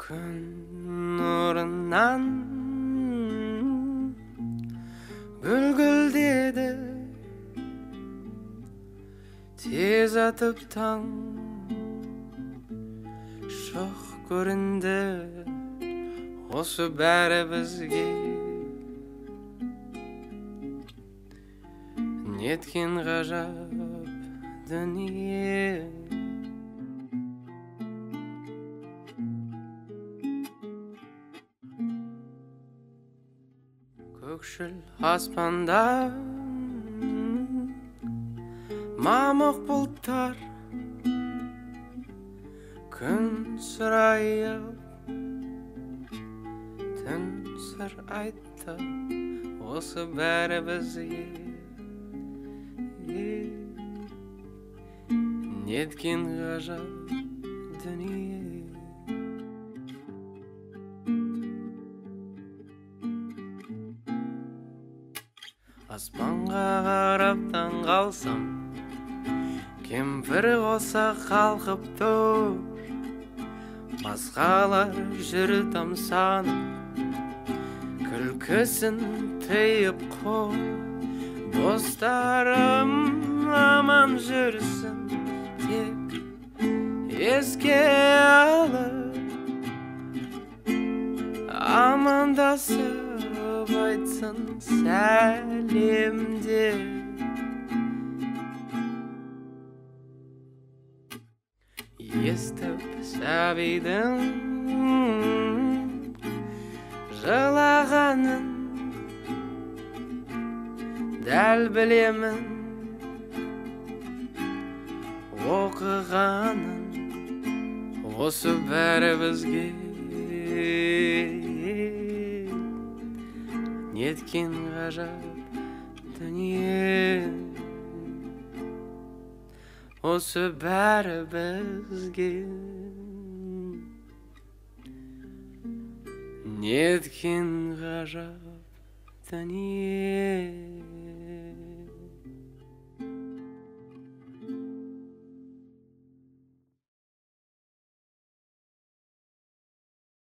Күн нұрынан гүл-гүлдеді, тез атып таң шық көрінді. Осы бәрі бізге неткен ғажап дүние. Көкшіл аспанда мамық бұлттар, күн сұрайып түн сыр айтты. Осы бәрі бізге неткен ғажап дүние. Аспанға қарап таң қалсам, кемпір болса қалқып тұр. Басқалар жүр тамсанып, күлкісін тыйып қой. Достарым аман жүрсін, тек еске алып, амандасып айтсын сәлемде. Естіп сәбидің жылағанын, дәл білемін оқығанын. Осы бәрі бізге неткен ғажап дүние. Осы бәрі бізге неткен ғажап дүние.